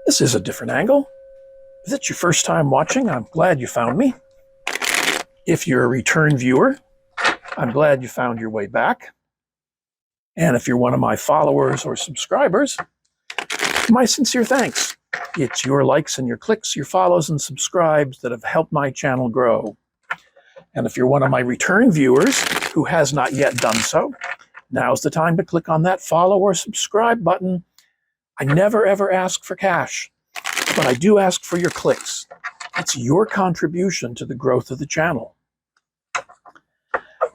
This is a different angle. If it's your first time watching, I'm glad you found me. If you're a return viewer, I'm glad you found your way back. And if you're one of my followers or subscribers, my sincere thanks. It's your likes and your clicks, your follows and subscribes that have helped my channel grow. And if you're one of my return viewers who has not yet done so, now's the time to click on that follow or subscribe button. I never ever ask for cash, but I do ask for your clicks. It's your contribution to the growth of the channel.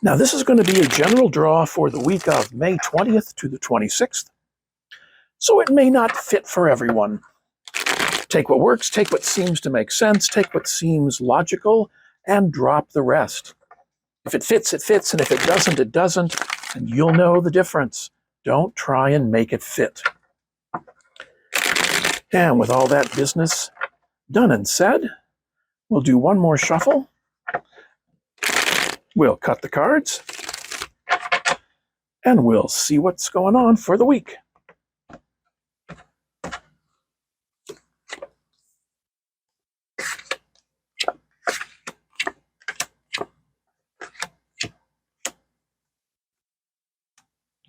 Now, this is going to be a general draw for the week of May 20th to the 26th, so it may not fit for everyone. Take what works, take what seems to make sense, take what seems logical, and drop the rest. If it fits, it fits, and if it doesn't, it doesn't, and you'll know the difference. Don't try and make it fit. And with all that business done and said, we'll do one more shuffle. We'll cut the cards, and we'll see what's going on for the week.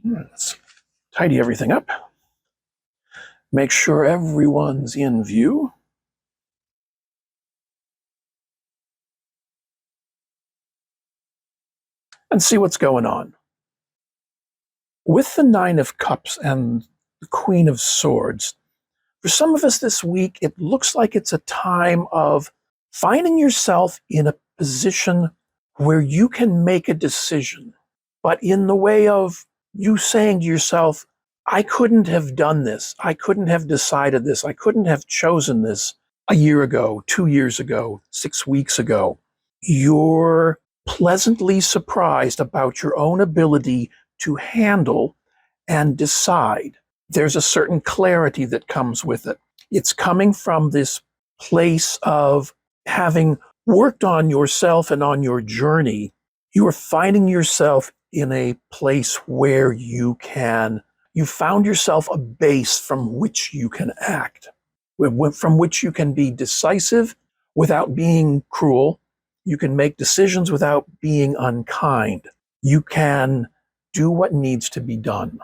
Let's tidy everything up. Make sure everyone's in view. And see what's going on. With the Nine of Cups and the Queen of Swords, for some of us this week, it looks like it's a time of finding yourself in a position where you can make a decision, but in the way of you saying to yourself, I couldn't have done this. I couldn't have decided this. I couldn't have chosen this a year ago, 2 years ago, 6 weeks ago. You're pleasantly surprised about your own ability to handle and decide. There's a certain clarity that comes with it. It's coming from this place of having worked on yourself and on your journey. You are finding yourself in a place where you found yourself a base from which you can act, from which you can be decisive without being cruel. You can make decisions without being unkind. You can do what needs to be done.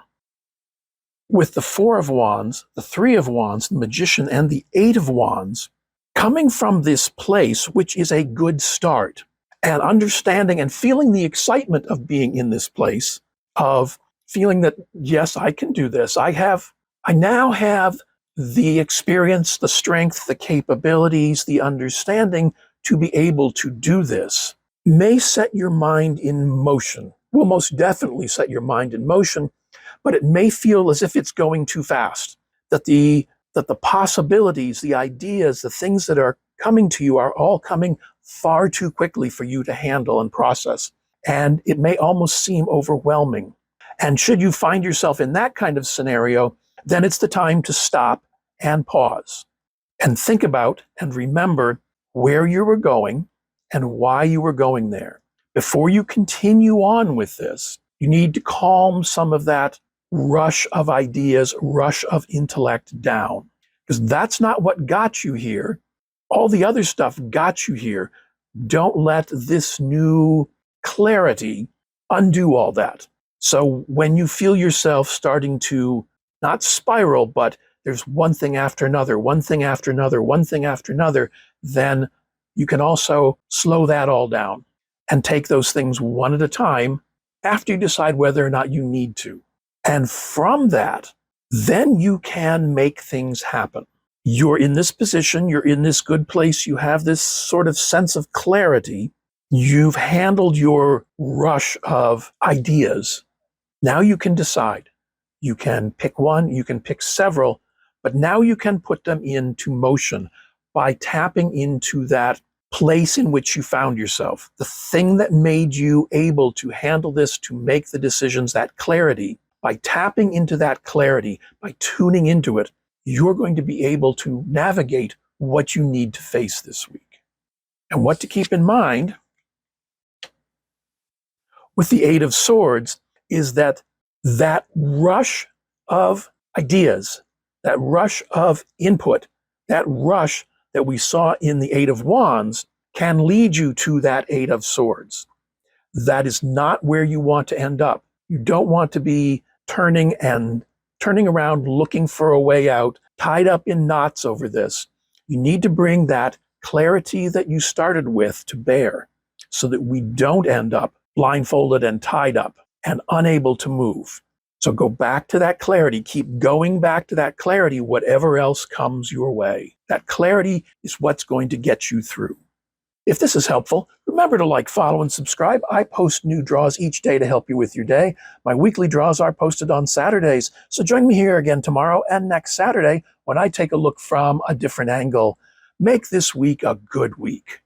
With the Four of Wands, the Three of Wands, the Magician, and the Eight of Wands, coming from this place, which is a good start, and understanding and feeling the excitement of being in this place, of feeling that, yes, I can do this. I now have the experience, the strength, the capabilities, the understanding to be able to do this, may set your mind in motion. Will most definitely set your mind in motion, but it may feel as if it's going too fast, that the possibilities, the ideas, the things that are coming to you are all coming far too quickly for you to handle and process. And it may almost seem overwhelming. And should you find yourself in that kind of scenario, then it's the time to stop and pause and think about and remember where you were going and why you were going there. Before you continue on with this, you need to calm some of that rush of ideas, rush of intellect down, because that's not what got you here. All the other stuff got you here. Don't let this new clarity undo all that. So when you feel yourself starting to not spiral, but there's one thing after another, one thing after another, one thing after another, then you can also slow that all down and take those things one at a time after you decide whether or not you need to. And from that, then you can make things happen. You're in this position, you're in this good place, you have this sort of sense of clarity. You've handled your rush of ideas. Now you can decide. You can pick one, you can pick several, but now you can put them into motion by tapping into that place in which you found yourself, the thing that made you able to handle this, to make the decisions, that clarity. By tapping into that clarity, by tuning into it, you're going to be able to navigate what you need to face this week. And what to keep in mind with the Eight of Swords is that rush of ideas, that rush of input, That rush that we saw in the Eight of Wands can lead you to that Eight of Swords. That is not where you want to end up. You don't want to be turning around looking for a way out, tied up in knots over this. You need to bring that clarity that you started with to bear so that we don't end up blindfolded and tied up and unable to move. So go back to that clarity. Keep going back to that clarity, whatever else comes your way. That clarity is what's going to get you through. If this is helpful, remember to like, follow, and subscribe. I post new draws each day to help you with your day. My weekly draws are posted on Saturdays, so join me here again tomorrow and next Saturday when I take a look from a different angle. Make this week a good week.